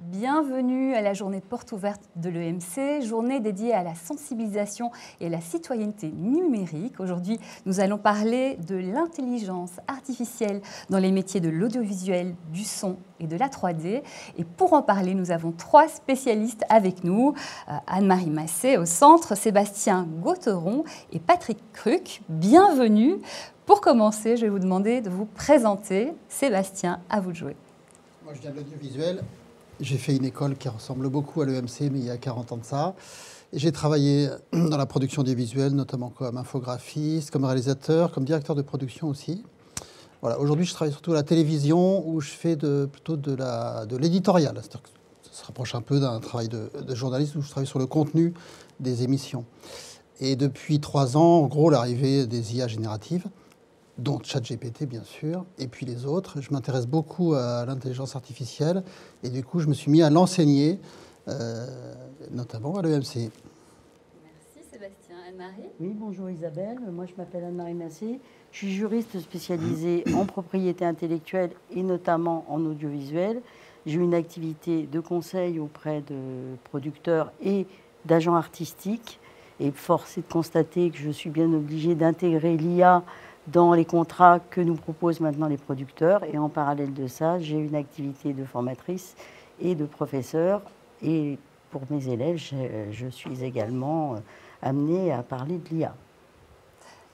Bienvenue à la journée porte ouverte de l'EMC, journée dédiée à la sensibilisation et à la citoyenneté numérique. Aujourd'hui, nous allons parler de l'intelligence artificielle dans les métiers de l'audiovisuel, du son et de la 3D. Et pour en parler, nous avons trois spécialistes avec nous. Anne-Marie Massé au centre, Sébastien Gautheron et Patrick Cruc. Bienvenue. Pour commencer, je vais vous demander de vous présenter. Sébastien, à vous de jouer. Moi, je viens de l'audiovisuel. J'ai fait une école qui ressemble beaucoup à l'EMC, mais il y a 40 ans de ça. Et j'ai travaillé dans la production audiovisuelle, notamment comme infographiste, comme réalisateur, comme directeur de production aussi. Voilà. Aujourd'hui, je travaille surtout à la télévision, où je fais plutôt de l'éditorial. C'est-à-dire que ça se rapproche un peu d'un travail de journaliste, où je travaille sur le contenu des émissions. Et depuis 3 ans, en gros, l'arrivée des IA génératives, dont ChatGPT bien sûr, et puis les autres. Je m'intéresse beaucoup à l'intelligence artificielle et du coup je me suis mis à l'enseigner, notamment à l'EMC. Merci Sébastien. Anne-Marie? Oui, bonjour Isabelle, moi je m'appelle Anne-Marie Massé, je suis juriste spécialisée en propriété intellectuelle et notamment en audiovisuel. J'ai une activité de conseil auprès de producteurs et d'agents artistiques et force est de constater que je suis bien obligée d'intégrer l'IA dans les contrats que nous proposent maintenant les producteurs. Et en parallèle de ça, j'ai une activité de formatrice et de professeur. Et pour mes élèves, je suis également amenée à parler de l'IA.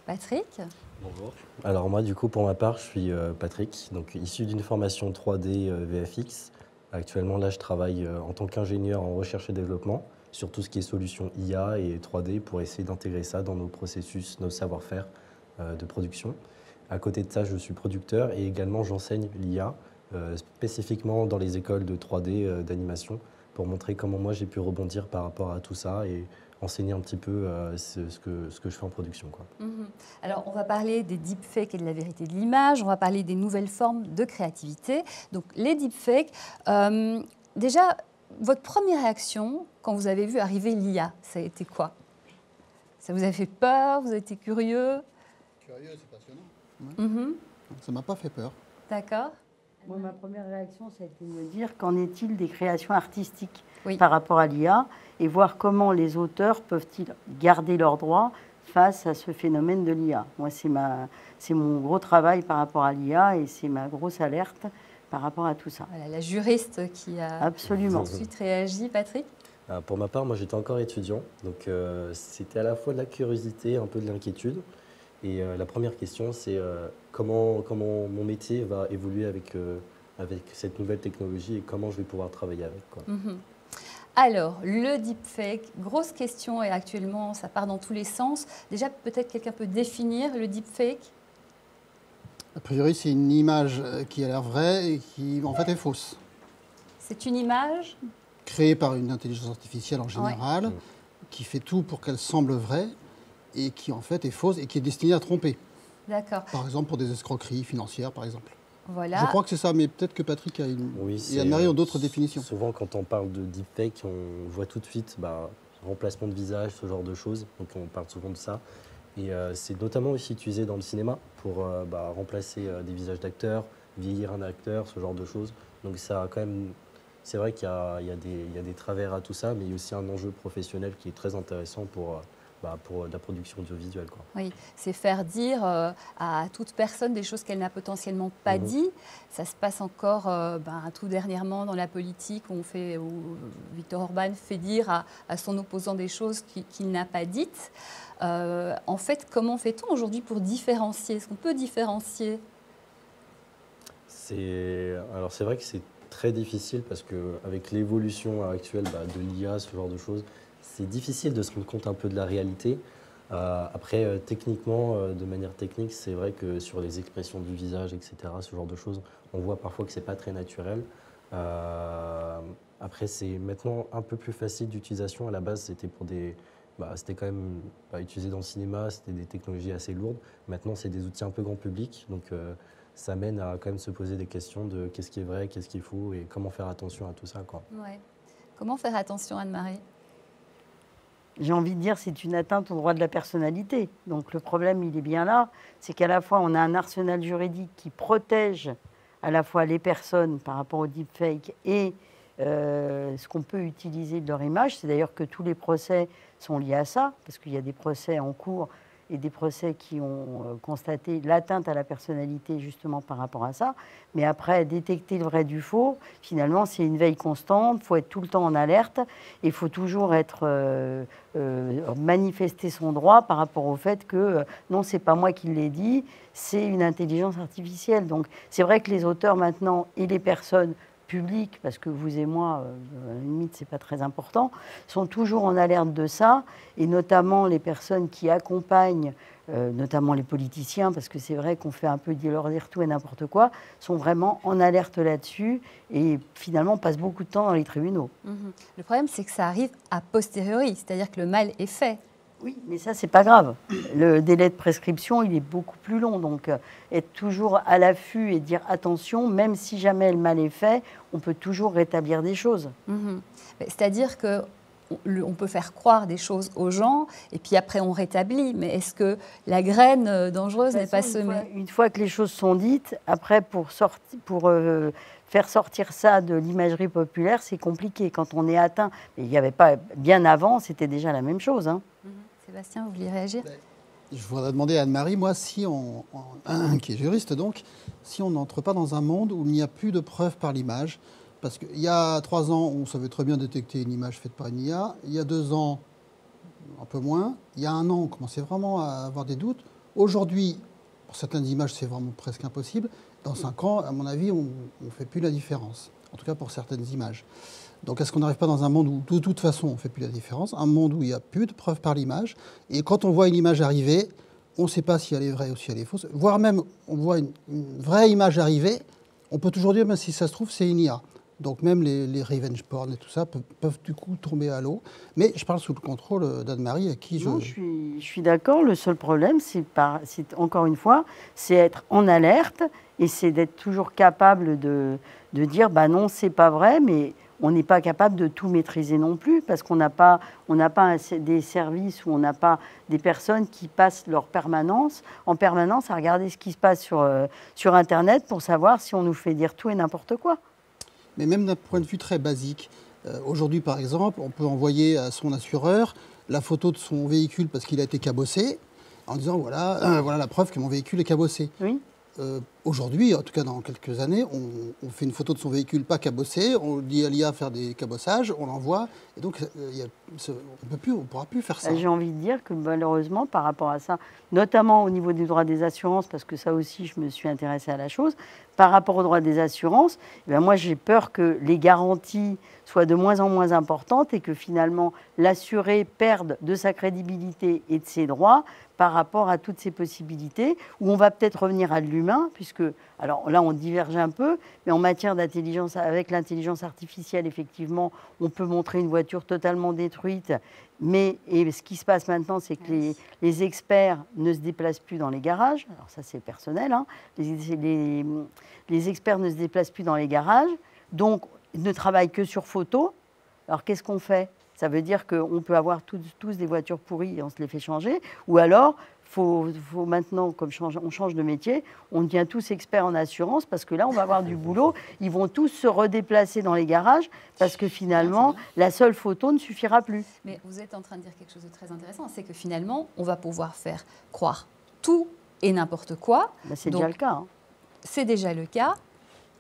Patrick? Bonjour. Alors moi, du coup, pour ma part, je suis Patrick, donc issu d'une formation 3D VFX. Actuellement, là, je travaille en tant qu'ingénieur en recherche et développement sur tout ce qui est solutions IA et 3D pour essayer d'intégrer ça dans nos processus, nos savoir-faire de production. À côté de ça, je suis producteur et également j'enseigne l'IA, spécifiquement dans les écoles de 3D d'animation, pour montrer comment moi j'ai pu rebondir par rapport à tout ça et enseigner un petit peu ce que je fais en production, quoi. Alors, on va parler des deepfakes et de la vérité de l'image, on va parler des nouvelles formes de créativité. Donc, les deepfakes, déjà, votre première réaction quand vous avez vu arriver l'IA, ça a été quoi? Ça vous a fait peur? Vous avez été curieux? Curieux, c'est passionnant. Ça ne m'a pas fait peur. D'accord. Moi, ma première réaction, ça a été de me dire qu'en est-il des créations artistiques Oui. par rapport à l'IA et voir comment les auteurs peuvent-ils garder leurs droits face à ce phénomène de l'IA. Moi, c'est mon gros travail par rapport à l'IA et c'est ma grosse alerte par rapport à tout ça. Voilà, la juriste qui a Absolument. tout de suite réagi. Patrick? Pour ma part, moi j'étais encore étudiant, donc c'était à la fois de la curiosité, un peu de l'inquiétude. Et la première question, c'est comment mon métier va évoluer avec cette nouvelle technologie et comment je vais pouvoir travailler avec, quoi. Alors, le deepfake, grosse question et actuellement ça part dans tous les sens. Déjà, peut-être quelqu'un peut définir le deepfake? A priori, c'est une image qui a l'air vraie et qui en fait est fausse. C'est une image? Créée par une intelligence artificielle en général, qui fait tout pour qu'elle semble vraie et qui en fait est fausse et qui est destinée à tromper. D'accord. Par exemple pour des escroqueries financières, par exemple. Voilà. Je crois que c'est ça, mais peut-être que Patrick a une... Oui, et Anne-Marie ont d'autres définitions. Souvent, quand on parle de deepfake, on voit tout de suite remplacement de visage, ce genre de choses. Donc, on parle souvent de ça. Et c'est notamment aussi utilisé dans le cinéma pour remplacer des visages d'acteurs, vieillir un acteur, ce genre de choses. Donc, ça a quand même... C'est vrai qu'il y a des travers à tout ça, mais il y a aussi un enjeu professionnel qui est très intéressant pour la production audiovisuelle, quoi. Oui, c'est faire dire à toute personne des choses qu'elle n'a potentiellement pas dit. Ça se passe encore tout dernièrement dans la politique où Viktor Orban fait dire à son opposant des choses qu'il n'a pas dites. En fait, comment fait-on aujourd'hui pour différencier? Est-ce qu'on peut différencier? Alors c'est vrai que c'est très difficile parce qu'avec l'évolution actuelle de l'IA, ce genre de choses, c'est difficile de se rendre compte un peu de la réalité. Après, techniquement, de manière technique, c'est vrai que sur les expressions du visage, etc., ce genre de choses, on voit parfois que c'est pas très naturel. Après, c'est maintenant un peu plus facile d'utilisation. À la base, c'était c'était quand même utilisé dans le cinéma, c'était des technologies assez lourdes. Maintenant, c'est des outils un peu grand public, donc ça mène à quand même se poser des questions de qu'est-ce qui est vrai, qu'est-ce qu'il faut et comment faire attention à tout ça, quoi. Ouais. Comment faire attention, Anne-Marie? J'ai envie de dire c'est une atteinte au droit de la personnalité. Donc le problème, il est bien là. C'est qu'à la fois, on a un arsenal juridique qui protège à la fois les personnes par rapport au deepfake et ce qu'on peut utiliser de leur image. C'est d'ailleurs que tous les procès sont liés à ça, parce qu'il y a des procès en cours et des procès qui ont constaté l'atteinte à la personnalité justement par rapport à ça. Mais après, détecter le vrai du faux, finalement, c'est une veille constante. Il faut être tout le temps en alerte et il faut toujours manifester son droit par rapport au fait que non, c'est pas moi qui l'ai dit, c'est une intelligence artificielle. Donc, c'est vrai que les auteurs maintenant et les personnes publics, parce que vous et moi, à la limite, c'est pas très important, sont toujours en alerte de ça, et notamment les personnes qui accompagnent, notamment les politiciens, parce que c'est vrai qu'on fait un peu leur dire tout et n'importe quoi, sont vraiment en alerte là-dessus, et finalement passent beaucoup de temps dans les tribunaux. Le problème, c'est que ça arrive a posteriori, c'est-à-dire que le mal est fait. Oui, mais ça, c'est pas grave. Le délai de prescription, il est beaucoup plus long. Donc, être toujours à l'affût et dire attention, même si jamais le mal est fait, on peut toujours rétablir des choses. C'est-à-dire que on peut faire croire des choses aux gens et puis après on rétablit. Mais est-ce que la graine dangereuse n'est pas semée? Une fois que les choses sont dites, après, pour faire sortir ça de l'imagerie populaire, c'est compliqué. Quand on est atteint, mais il n'y avait pas bien avant, c'était déjà la même chose. Sébastien, vous vouliez réagir? Je voudrais demander à Anne-Marie, moi, si qui est juriste donc, si on n'entre pas dans un monde où il n'y a plus de preuves par l'image, parce qu'il y a 3 ans, on savait très bien détecter une image faite par une IA, il y a 2 ans, un peu moins, il y a 1 an, on commençait vraiment à avoir des doutes. Aujourd'hui, pour certaines images, c'est vraiment presque impossible. Dans 5 ans, à mon avis, on ne fait plus la différence, en tout cas pour certaines images. Donc, est-ce qu'on n'arrive pas dans un monde où, de toute façon, on ne fait plus la différence, un monde où il n'y a plus de preuves par l'image, et quand on voit une image arriver, on ne sait pas si elle est vraie ou si elle est fausse, voire même, on voit une vraie image arriver, on peut toujours dire, même si ça se trouve, c'est une IA. Donc, même les revenge porn et tout ça peuvent du coup tomber à l'eau. Mais je parle sous le contrôle d'Anne-Marie, à qui non, je suis d'accord. Le seul problème, c'est encore une fois, c'est être en alerte, et c'est d'être toujours capable de dire, bah non, c'est pas vrai, mais on n'est pas capable de tout maîtriser non plus, parce qu'on n'a pas des services où on n'a pas des personnes qui passent en permanence à regarder ce qui se passe sur Internet pour savoir si on nous fait dire tout et n'importe quoi. Mais même d'un point de vue très basique, aujourd'hui par exemple, on peut envoyer à son assureur la photo de son véhicule parce qu'il a été cabossé, en disant voilà, voilà la preuve que mon véhicule est cabossé. Oui. Aujourd'hui, en tout cas dans quelques années, on fait une photo de son véhicule pas cabossé, on dit à l'IA faire des cabossages, on l'envoie, et donc on ne pourra plus faire ça. J'ai envie de dire que malheureusement, par rapport à ça, notamment au niveau des droits des assurances, parce que ça aussi, je me suis intéressée à la chose, par rapport aux droits des assurances, eh bien moi j'ai peur que les garanties soient de moins en moins importantes et que finalement l'assuré perde de sa crédibilité et de ses droits par rapport à toutes ces possibilités, où on va peut-être revenir à de l'humain, puisque, alors là on diverge un peu, mais en matière d'intelligence, avec l'intelligence artificielle, effectivement, on peut montrer une voiture totalement détruite, et ce qui se passe maintenant, c'est que les experts ne se déplacent plus dans les garages, alors ça c'est personnel, hein. Les experts ne se déplacent plus dans les garages, donc ils ne travaillent que sur photo. Alors qu'est-ce qu'on fait ? Ça veut dire qu'on peut avoir tous des voitures pourries et on se les fait changer. Ou alors, faut maintenant, comme on change de métier, on devient tous experts en assurance parce que là, on va avoir du boulot. Ils vont tous se redéplacer dans les garages parce que finalement, la seule photo ne suffira plus. Mais vous êtes en train de dire quelque chose de très intéressant, c'est que finalement, on va pouvoir faire croire tout et n'importe quoi. Ben, c'est déjà le cas. Hein. C'est déjà le cas.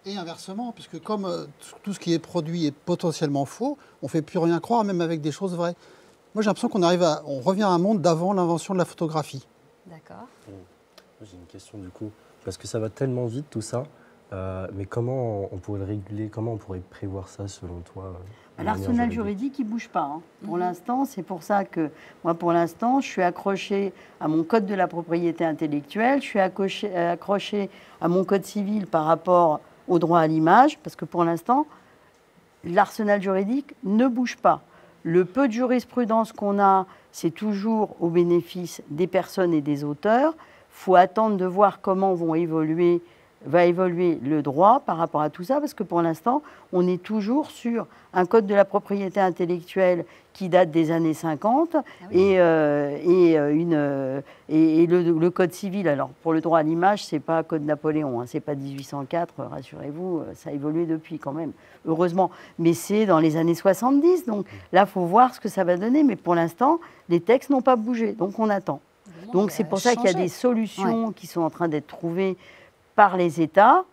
Et inversement, puisque comme tout ce qui est produit est potentiellement faux, on ne fait plus rien croire, même avec des choses vraies. Moi, j'ai l'impression on revient à un monde d'avant l'invention de la photographie. D'accord. J'ai une question du coup, parce que ça va tellement vite tout ça, mais comment on pourrait le réguler, comment on pourrait prévoir ça selon toi L'arsenal juridique, il ne bouge pas. Hein. Pour l'instant, c'est pour ça que moi, pour l'instant, je suis accrochée à mon code de la propriété intellectuelle, je suis accrochée à mon code civil par rapport au droit à l'image, parce que pour l'instant, l'arsenal juridique ne bouge pas. Le peu de jurisprudence qu'on a, c'est toujours au bénéfice des personnes et des auteurs. Il faut attendre de voir comment vont évoluer va évoluer le droit par rapport à tout ça, parce que pour l'instant, on est toujours sur un code de la propriété intellectuelle qui date des années 50 et le code civil. Alors, pour le droit à l'image, ce n'est pas code Napoléon, hein, ce n'est pas 1804, rassurez-vous, ça a évolué depuis quand même, heureusement. Mais c'est dans les années 70, donc là, il faut voir ce que ça va donner. Mais pour l'instant, les textes n'ont pas bougé, donc on attend. Donc c'est pour ça qu'il y a des solutions qui sont en train d'être trouvées par les États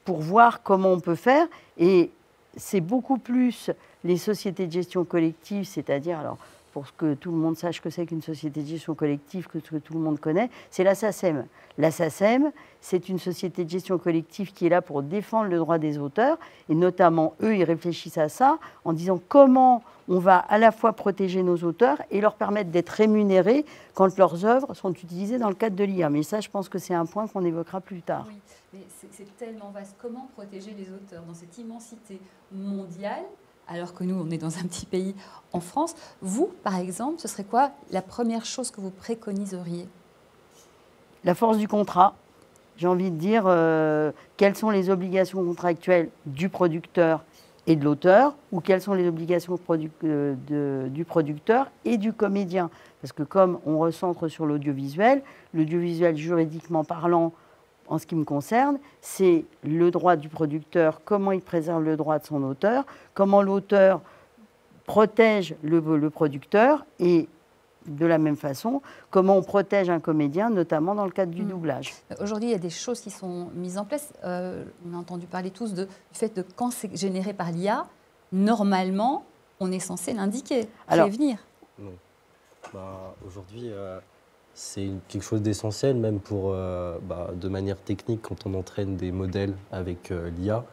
pour voir comment on peut faire. Et c'est beaucoup plus les sociétés de gestion collective, c'est-à-dire, alors pour que tout le monde sache que c'est qu'une société de gestion collective, que tout le monde connaît, c'est la SACEM. La SACEM, c'est une société de gestion collective qui est là pour défendre le droit des auteurs. Et notamment, eux, ils réfléchissent à ça en disant comment on va à la fois protéger nos auteurs et leur permettre d'être rémunérés quand leurs œuvres sont utilisées dans le cadre de l'IA. Mais ça, je pense que c'est un point qu'on évoquera plus tard. Oui, mais c'est tellement vaste. Comment protéger les auteurs dans cette immensité mondiale, alors que nous, on est dans un petit pays en France? Vous, par exemple, ce serait quoi la première chose que vous préconiseriez? La force du contrat. J'ai envie de dire quelles sont les obligations contractuelles du producteur et de l'auteur, ou quelles sont les obligations du producteur et du comédien. Parce que comme on recentre sur l'audiovisuel juridiquement parlant, en ce qui me concerne, c'est le droit du producteur, comment il préserve le droit de son auteur, comment l'auteur protège le producteur, et de la même façon, comment on protège un comédien, notamment dans le cadre du doublage. Aujourd'hui, il y a des choses qui sont mises en place. On a entendu parler tous du fait que quand c'est généré par l'IA, normalement, on est censé l'indiquer, prévenir. Non. Aujourd'hui, c'est quelque chose d'essentiel, même pour, de manière technique, quand on entraîne des modèles avec l'IA,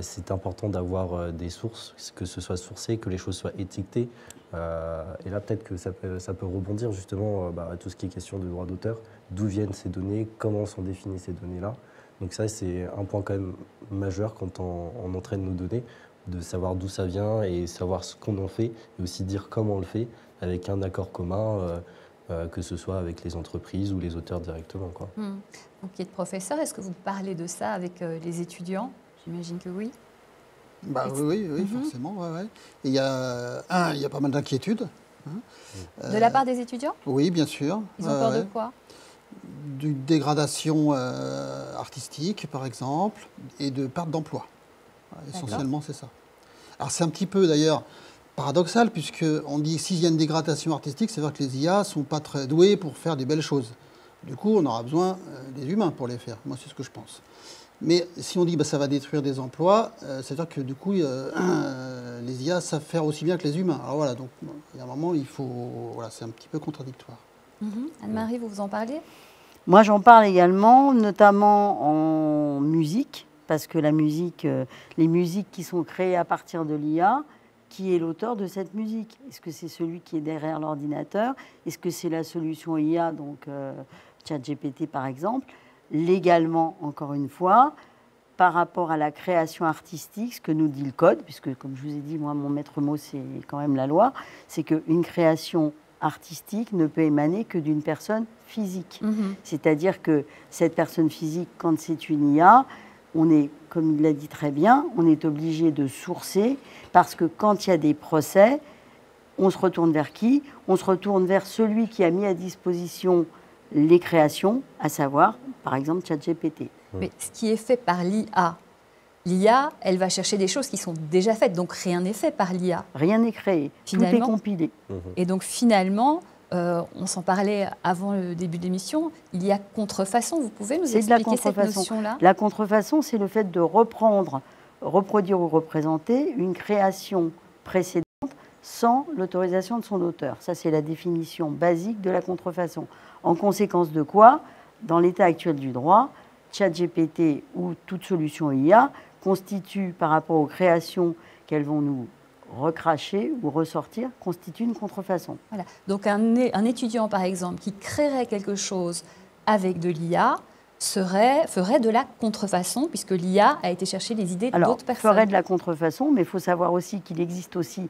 c'est important d'avoir des sources, que ce soit sourcé, que les choses soient étiquetées. Et là, peut-être que ça peut rebondir justement à tout ce qui est question de droit d'auteur, d'où viennent ces données, comment sont définies ces données-là. Donc ça, c'est un point quand même majeur quand on entraîne nos données, de savoir d'où ça vient et savoir ce qu'on en fait, et aussi dire comment on le fait, avec un accord commun, que ce soit avec les entreprises ou les auteurs directement, quoi. Vous qui êtes professeur, est-ce que vous parlez de ça avec les étudiants? J'imagine que oui. Oui, forcément. Ouais. Et il y a pas mal d'inquiétudes. De la part des étudiants? Oui, bien sûr. Ils ont peur de quoi? D'une dégradation artistique, par exemple, et de perte d'emploi. Essentiellement, c'est ça. Alors, c'est un petit peu, d'ailleurs, paradoxal, puisqu'on dit que s'il y a une dégradation artistique, c'est vrai que les IA ne sont pas très doués pour faire des belles choses. Du coup, on aura besoin des humains pour les faire. Moi, c'est ce que je pense. Mais si on dit que ça va détruire des emplois, c'est-à-dire que du coup, les IA savent faire aussi bien que les humains. Alors voilà, donc il y a un moment, c'est un petit peu contradictoire. Anne-Marie, vous en parlez? Moi, j'en parle également, notamment en musique, parce que la musique, les musiques qui sont créées à partir de l'IA, qui est l'auteur de cette musique? Est-ce que c'est celui qui est derrière l'ordinateur? Est-ce que c'est la solution IA, donc ChatGPT par exemple? Légalement, encore une fois, par rapport à la création artistique, ce que nous dit le code, puisque comme je vous ai dit, moi, mon maître mot, c'est quand même la loi, c'est qu'une création artistique ne peut émaner que d'une personne physique. C'est-à-dire que cette personne physique, quand c'est une IA, on est, comme il l'a dit très bien, on est obligé de sourcer, parce que quand il y a des procès, on se retourne vers qui? On se retourne vers celui qui a mis à disposition les créations, à savoir, par exemple, ChatGPT. Mais ce qui est fait par l'IA, elle va chercher des choses qui sont déjà faites, donc rien n'est fait par l'IA. Rien n'est créé, tout est compilé. Et donc finalement, on s'en parlait avant le début de l'émission, il y a contrefaçon. Vous pouvez nous expliquer cette notion-là? La contrefaçon, c'est le fait de reprendre, reproduire ou représenter une création précédente sans l'autorisation de son auteur. Ça, c'est la définition basique de la contrefaçon. En conséquence de quoi, dans l'état actuel du droit, ChatGPT ou toute solution IA constitue, par rapport aux créations qu'elles vont nous recracher ou ressortir, constitue une contrefaçon. Voilà. Donc un étudiant, par exemple, qui créerait quelque chose avec de l'IA ferait de la contrefaçon, puisque l'IA a été chercher les idées d'autres personnes. Ferait de la contrefaçon, mais il faut savoir aussi qu'il existe aussi,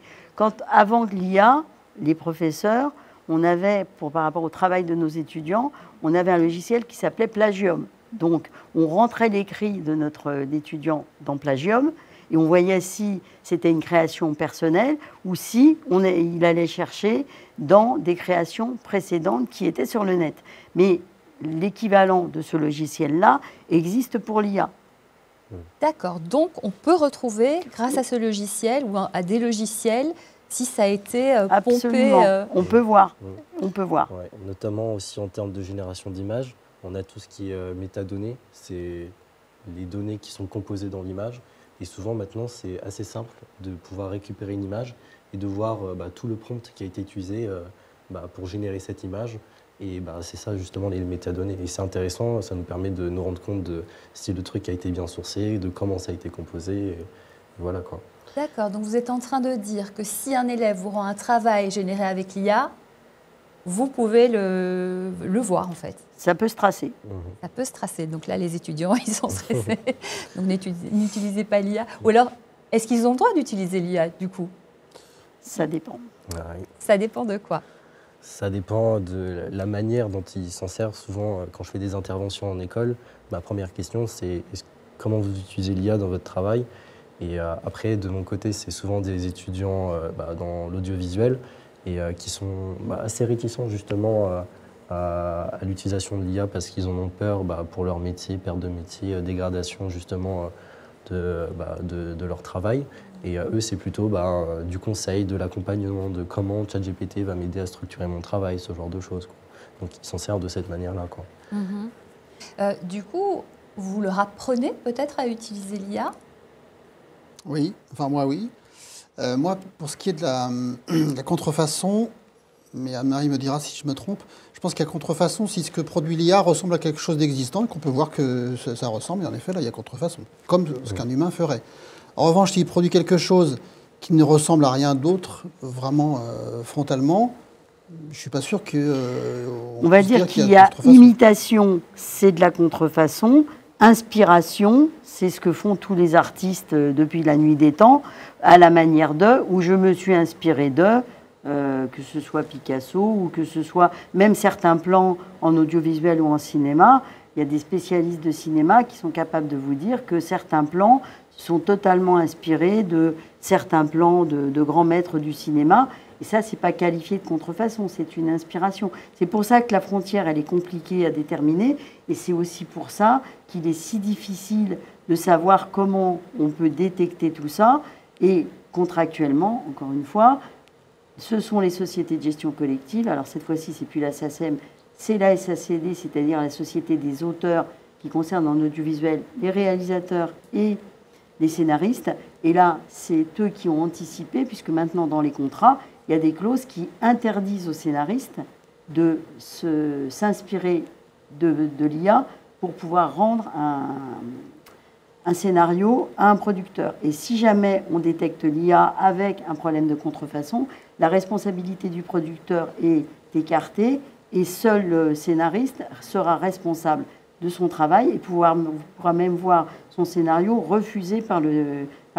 avant l'IA, les professeurs, on avait, par rapport au travail de nos étudiants, on avait un logiciel qui s'appelait Plagium. Donc, on rentrait l'écrit de notre étudiant dans Plagium et on voyait si c'était une création personnelle ou si il allait chercher dans des créations précédentes qui étaient sur le net. Mais l'équivalent de ce logiciel-là existe pour l'IA. D'accord, donc on peut retrouver, grâce à ce logiciel ou à des logiciels, si ça a été pompé. On peut voir. On peut voir. Ouais, notamment aussi en termes de génération d'images, on a tout ce qui est métadonnées, c'est les données qui sont composées dans l'image. Et souvent maintenant, c'est assez simple de pouvoir récupérer une image et de voir tout le prompt qui a été utilisé pour générer cette image. Et c'est ça justement les métadonnées. Et c'est intéressant, ça nous permet de nous rendre compte de si le truc a été bien sourcé, de comment ça a été composé. Et voilà quoi. D'accord, donc vous êtes en train de dire que si un élève vous rend un travail généré avec l'IA, vous pouvez le voir en fait. Ça peut se tracer. Ça peut se tracer. Donc là, les étudiants, ils sont stressés. Donc n'utilisez pas l'IA. Ou alors, est-ce qu'ils ont le droit d'utiliser l'IA du coup? Ça dépend. Ouais. Ça dépend de quoi? Ça dépend de la manière dont ils s'en servent. Souvent, quand je fais des interventions en école, ma première question, c'est comment vous utilisez l'IA dans votre travail? Et après, de mon côté, c'est souvent des étudiants dans l'audiovisuel et qui sont assez réticents justement à l'utilisation de l'IA parce qu'ils en ont peur pour leur métier, perte de métier, dégradation justement de leur travail. Et eux, c'est plutôt du conseil, de l'accompagnement, de comment ChatGPT va m'aider à structurer mon travail, ce genre de choses, quoi. Donc ils s'en servent de cette manière-là, quoi. Du coup, vous leur apprenez peut-être à utiliser l'IA? Oui, enfin moi oui. Moi, pour ce qui est de la contrefaçon, mais Anne-Marie me dira si je me trompe, je pense qu'il y a contrefaçon si ce que produit l'IA ressemble à quelque chose d'existant et qu'on peut voir que ça ressemble, et en effet, là, il y a contrefaçon, comme ce qu'un humain ferait. En revanche, s'il produit quelque chose qui ne ressemble à rien d'autre, vraiment frontalement, je ne suis pas sûr que... on va dire qu'il y a imitation, c'est de la contrefaçon. Inspiration, c'est ce que font tous les artistes depuis la nuit des temps, à la manière d'eux, où je me suis inspirée d'eux, que ce soit Picasso ou que ce soit même certains plans en audiovisuel ou en cinéma. Il y a des spécialistes de cinéma qui sont capables de vous dire que certains plans sont totalement inspirés de certains plans de grands maîtres du cinéma. Et ça, ce n'est pas qualifié de contrefaçon, c'est une inspiration. C'est pour ça que la frontière, elle est compliquée à déterminer. Et c'est aussi pour ça qu'il est si difficile de savoir comment on peut détecter tout ça. Et contractuellement, encore une fois, ce sont les sociétés de gestion collective. Alors cette fois-ci, c'est plus la SACEM, c'est la SACD, c'est-à-dire la Société des auteurs qui concerne en audiovisuel les réalisateurs et les scénaristes. Et là, c'est eux qui ont anticipé, puisque maintenant dans les contrats, il y a des clauses qui interdisent aux scénaristes de s'inspirer de l'IA pour pouvoir rendre un scénario à un producteur. Et si jamais on détecte l'IA avec un problème de contrefaçon, la responsabilité du producteur est écartée et seul le scénariste sera responsable de son travail et pourra même voir son scénario refusé par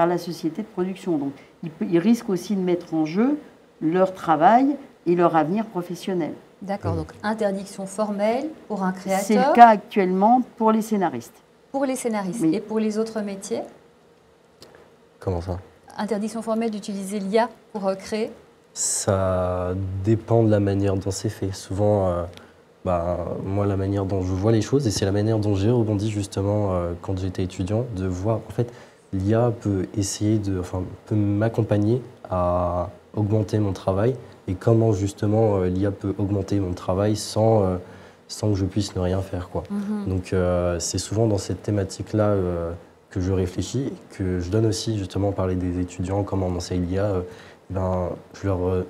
la société de production. Donc ils risquent aussi de mettre en jeu leur travail et leur avenir professionnel. D'accord, donc interdiction formelle pour un créateur. C'est le cas actuellement pour les scénaristes. Pour les scénaristes. Oui. Et pour les autres métiers? Comment ça? Interdiction formelle d'utiliser l'IA pour créer? Ça dépend de la manière dont c'est fait. Souvent, moi, la manière dont je vois les choses, et c'est la manière dont j'ai rebondi justement quand j'étais étudiant, de voir, en fait, l'IA peut peut m'accompagner à augmenter mon travail, et comment justement l'IA peut augmenter mon travail sans que je puisse ne rien faire, quoi. Donc c'est souvent dans cette thématique-là que je réfléchis, et que je donne aussi justement parler des étudiants, comment on enseigne l'IA. Je leur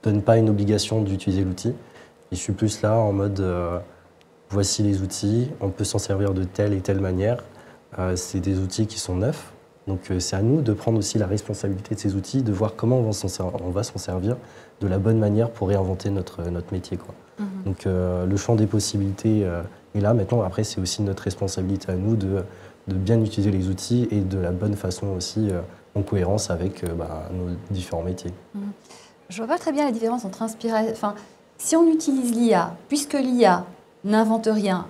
donne pas une obligation d'utiliser l'outil. Et je suis plus là en mode voici les outils, on peut s'en servir de telle et telle manière. C'est des outils qui sont neufs. Donc c'est à nous de prendre aussi la responsabilité de ces outils, de voir comment on va s'en servir de la bonne manière pour réinventer notre métier, quoi. Donc le champ des possibilités est là. Maintenant, après, c'est aussi notre responsabilité à nous de bien utiliser les outils et de la bonne façon aussi, en cohérence avec nos différents métiers. Je vois pas très bien la différence entre inspiration... Enfin, si on utilise l'IA, puisque l'IA n'invente rien,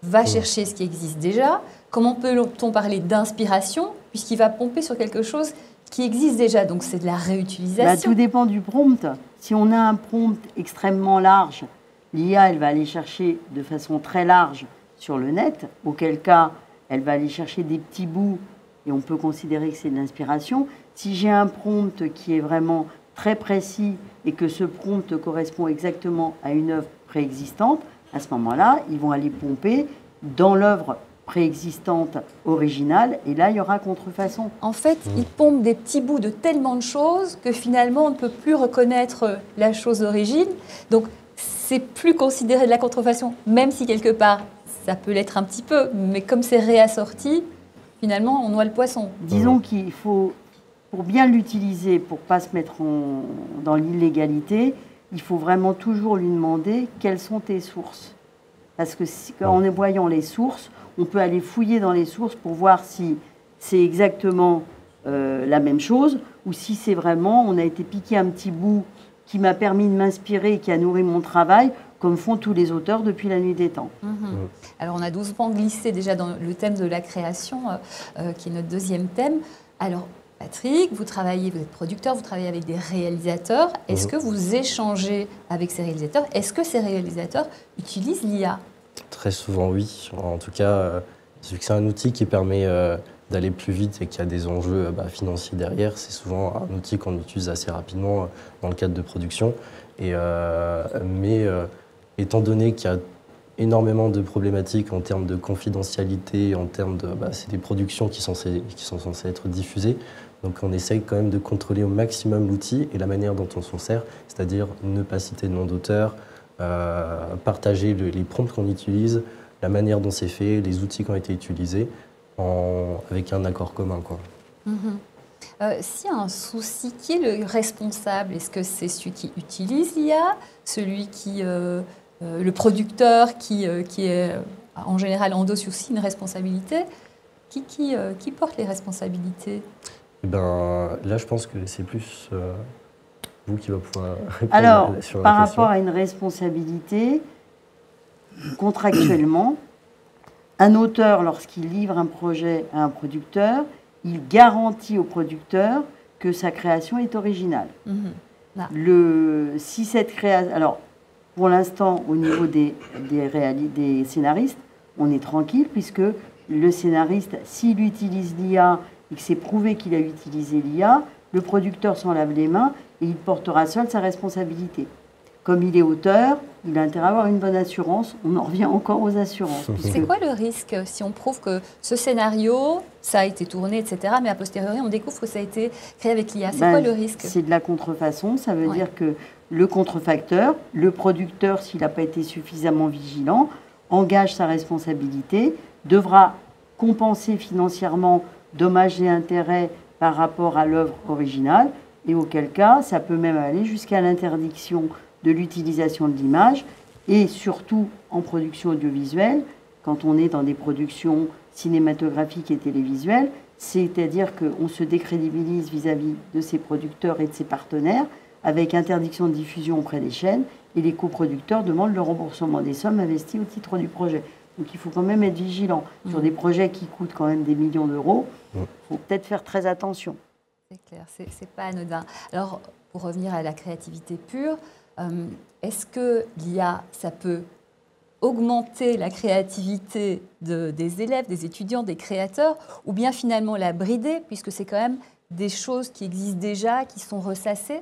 va chercher ce qui existe déjà? Comment peut-on parler d'inspiration puisqu'il va pomper sur quelque chose qui existe déjà? Donc c'est de la réutilisation. Tout dépend du prompt. Si on a un prompt extrêmement large, l'IA, elle va aller chercher de façon très large sur le net, auquel cas, elle va aller chercher des petits bouts et on peut considérer que c'est de l'inspiration. Si j'ai un prompt qui est vraiment très précis et que ce prompt correspond exactement à une œuvre préexistante, à ce moment-là, ils vont aller pomper dans l'œuvre préexistante originale et là, il y aura contrefaçon. En fait, ils pompent des petits bouts de tellement de choses que finalement, on ne peut plus reconnaître la chose d'origine. Donc, c'est plus considéré de la contrefaçon, même si quelque part, ça peut l'être un petit peu, mais comme c'est réassorti, finalement, on noie le poisson. Disons qu'il faut, pour bien l'utiliser, pour ne pas se mettre dans l'illégalité, il faut vraiment toujours lui demander quelles sont tes sources. Parce que en voyant les sources, on peut aller fouiller dans les sources pour voir si c'est exactement la même chose ou si c'est vraiment, on a été piqué un petit bout qui m'a permis de m'inspirer et qui a nourri mon travail, comme font tous les auteurs depuis la nuit des temps. Alors, on a doucement glissé déjà dans le thème de la création, qui est notre deuxième thème. Alors, Patrick, vous êtes producteur, vous travaillez avec des réalisateurs. Est-ce que vous échangez avec ces réalisateurs? Est-ce que ces réalisateurs utilisent l'IA? Très souvent, oui. En tout cas, vu que c'est un outil qui permet d'aller plus vite et qu'il y a des enjeux financiers derrière, c'est souvent un outil qu'on utilise assez rapidement dans le cadre de production. Mais étant donné qu'il y a énormément de problématiques en termes de confidentialité, en termes de... c'est des productions qui sont censées être diffusées, donc on essaye quand même de contrôler au maximum l'outil et la manière dont on s'en sert, c'est-à-dire ne pas citer de nom d'auteur, partager les prompts qu'on utilise, la manière dont c'est fait, les outils qui ont été utilisés, avec un accord commun, quoi. S'il y a un souci, qui est le responsable? Est-ce que c'est celui qui utilise l'IA, celui qui, le producteur qui est en général endosse aussi une responsabilité? Qui porte les responsabilités? Là, je pense que c'est plus vous qui va pouvoir répondre Alors, sur la par question. rapport à une responsabilité, contractuellement, un auteur, lorsqu'il livre un projet à un producteur, il garantit au producteur que sa création est originale. Si cette création... Alors, pour l'instant, au niveau des scénaristes, on est tranquille, puisque le scénariste, s'il utilise l'IA et que c'est prouvé qu'il a utilisé l'IA, le producteur s'en lave les mains et il portera seul sa responsabilité. Comme il est auteur, il a intérêt à avoir une bonne assurance. On en revient encore aux assurances. C'est quoi le risque si on prouve que ce scénario, ça a été tourné, etc., mais a posteriori, on découvre que ça a été créé avec l'IA? C'est quoi le risque? C'est de la contrefaçon. Ça veut dire que le contrefacteur, le producteur, s'il n'a pas été suffisamment vigilant, engage sa responsabilité, devra compenser financièrement dommages et intérêts par rapport à l'œuvre originale, et auquel cas, ça peut même aller jusqu'à l'interdiction de l'utilisation de l'image, et surtout en production audiovisuelle, quand on est dans des productions cinématographiques et télévisuelles, c'est-à-dire qu'on se décrédibilise vis-à-vis de ses producteurs et de ses partenaires, avec interdiction de diffusion auprès des chaînes, et les coproducteurs demandent le remboursement des sommes investies au titre du projet. Donc il faut quand même être vigilant. Sur des projets qui coûtent quand même des millions d'euros, il faut peut-être faire très attention. C'est clair, c'est pas anodin. Alors, pour revenir à la créativité pure, est-ce que l'IA, ça peut augmenter la créativité des élèves, des étudiants, des créateurs, ou bien finalement la brider, puisque c'est quand même des choses qui existent déjà, qui sont ressassées?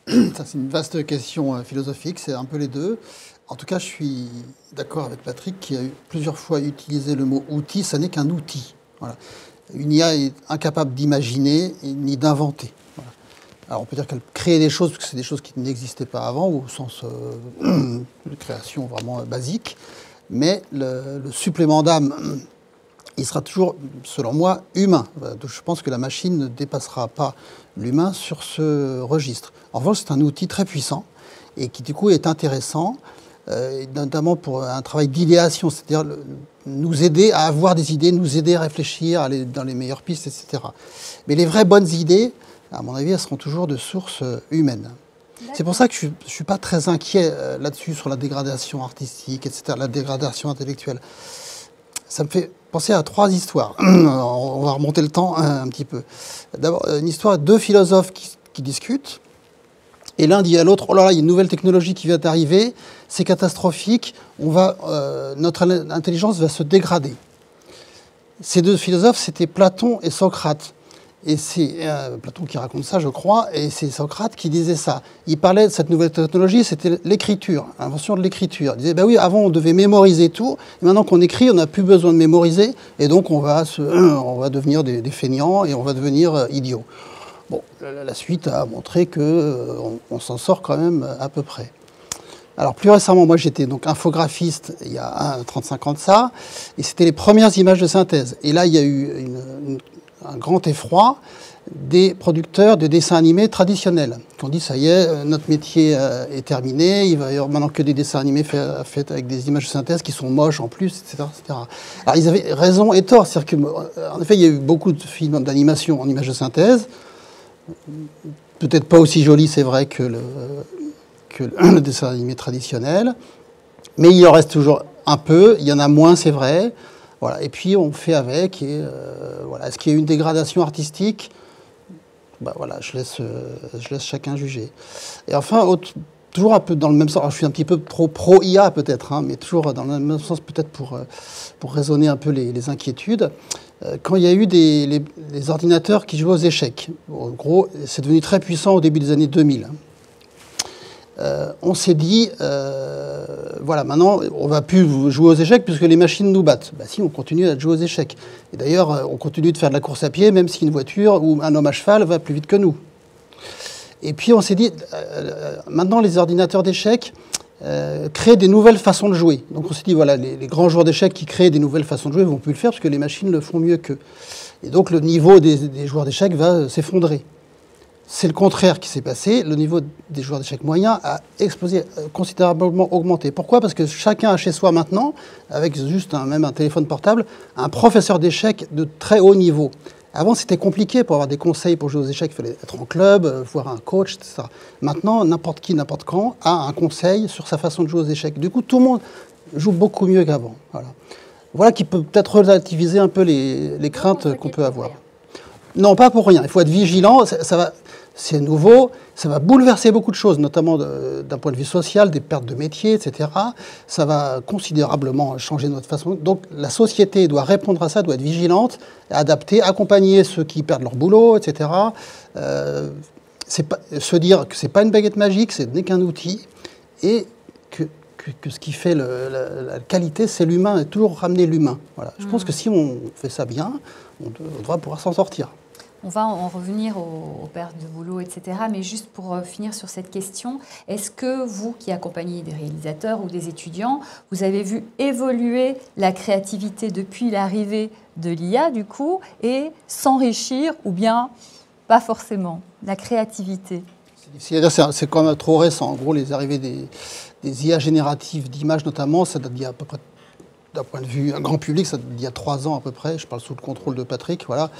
Ça, c'est une vaste question philosophique, c'est un peu les deux. En tout cas, je suis d'accord avec Patrick qui a plusieurs fois utilisé le mot outil. Ça n'est qu'un outil. Voilà. Une IA est incapable d'imaginer ni d'inventer. Voilà. Alors on peut dire qu'elle crée des choses, parce que c'est des choses qui n'existaient pas avant, au sens de création vraiment basique. Mais le supplément d'âme, il sera toujours, selon moi, humain. Je pense que la machine ne dépassera pas l'humain sur ce registre. En revanche, c'est un outil très puissant et qui, du coup, est intéressant, notamment pour un travail d'idéation, c'est-à-dire nous aider à avoir des idées, nous aider à réfléchir, à aller dans les meilleures pistes, etc. Mais les vraies bonnes idées, à mon avis, elles seront toujours de source humaine. C'est pour ça que je ne suis pas très inquiet là-dessus, sur la dégradation artistique, etc., la dégradation intellectuelle. Ça me fait penser à 3 histoires. On va remonter le temps un petit peu. D'abord, une histoire de 2 philosophes qui discutent. Et l'un dit à l'autre, oh là là, il y a une nouvelle technologie qui vient d'arriver, c'est catastrophique, notre intelligence va se dégrader. Ces 2 philosophes, c'était Platon et Socrate. Et c'est Platon qui raconte ça, je crois, et c'est Socrate qui disait ça. Il parlait de cette nouvelle technologie, c'était l'écriture, l'invention de l'écriture. Il disait, ben oui, avant on devait mémoriser tout, et maintenant qu'on écrit, on n'a plus besoin de mémoriser, et donc on va devenir des feignants et on va devenir idiots. Bon, la suite a montré qu'on s'en sort quand même à peu près. Alors plus récemment, moi j'étais donc infographiste il y a 35 ans de ça, et c'était les premières images de synthèse. Et là, il y a eu un grand effroi des producteurs de dessins animés traditionnels, qui ont dit, ça y est, notre métier est terminé, il va y avoir maintenant que des dessins animés faits avec des images de synthèse qui sont moches en plus, etc., etc. Alors ils avaient raison et tort, c'est-à-dire qu'en effet, il y a eu beaucoup de films d'animation en images de synthèse, peut-être pas aussi joli, c'est vrai, que le dessin animé traditionnel, mais il en reste toujours un peu, il y en a moins, c'est vrai. Voilà. Et puis on fait avec, et voilà. Est-ce qu'il y a eu une dégradation artistique? Ben voilà, je laisse chacun juger. Et enfin, toujours un peu dans le même sens, alors je suis un petit peu trop pro-IA peut-être, hein, mais toujours dans le même sens peut-être pour raisonner un peu les inquiétudes. Quand il y a eu les ordinateurs qui jouaient aux échecs, en gros, c'est devenu très puissant au début des années 2000. On s'est dit, voilà, maintenant, on ne va plus jouer aux échecs puisque les machines nous battent. Ben si, on continue à jouer aux échecs. Et d'ailleurs, on continue de faire de la course à pied, même si une voiture ou un homme à cheval va plus vite que nous. Et puis on s'est dit, maintenant, les ordinateurs d'échecs créent des nouvelles façons de jouer. Donc on s'est dit, voilà, les grands joueurs d'échecs qui créent des nouvelles façons de jouer ne vont plus le faire parce que les machines le font mieux qu'eux. Et donc le niveau des joueurs d'échecs va s'effondrer. C'est le contraire qui s'est passé. Le niveau des joueurs d'échecs moyens a explosé, considérablement augmenté. Pourquoi? Parce que chacun a chez soi maintenant, avec juste même un téléphone portable, un professeur d'échecs de très haut niveau. Avant, c'était compliqué pour avoir des conseils pour jouer aux échecs. Il fallait être en club, voir un coach, etc. Maintenant, n'importe qui, n'importe quand, a un conseil sur sa façon de jouer aux échecs. Du coup, tout le monde joue beaucoup mieux qu'avant. Voilà qui peut peut-être relativiser un peu les craintes qu'on peut avoir. Non, pas pour rien. Il faut être vigilant. C'est nouveau. Ça va bouleverser beaucoup de choses, notamment d'un point de vue social, des pertes de métiers, etc. Ça va considérablement changer notre façon. Donc, la société doit répondre à ça, doit être vigilante, adapter, accompagner ceux qui perdent leur boulot, etc. Se dire que ce n'est pas une baguette magique, ce n'est qu'un outil, et que ce qui fait la qualité, c'est l'humain, et toujours ramener l'humain. Voilà. Je pense que si on fait ça bien, on devra pouvoir s'en sortir. On va en revenir aux pertes de boulot, etc. Mais juste pour finir sur cette question, est-ce que vous, qui accompagnez des réalisateurs ou des étudiants, vous avez vu évoluer la créativité depuis l'arrivée de l'IA, du coup, et s'enrichir, ou bien pas forcément, la créativité? C'est difficile à dire, c'est quand même trop récent. En gros, les arrivées des IA génératives d'images, notamment, ça date d'il y a à peu près, d'un point de vue grand public, ça date d'il y a 3 ans à peu près. Je parle sous le contrôle de Patrick, voilà.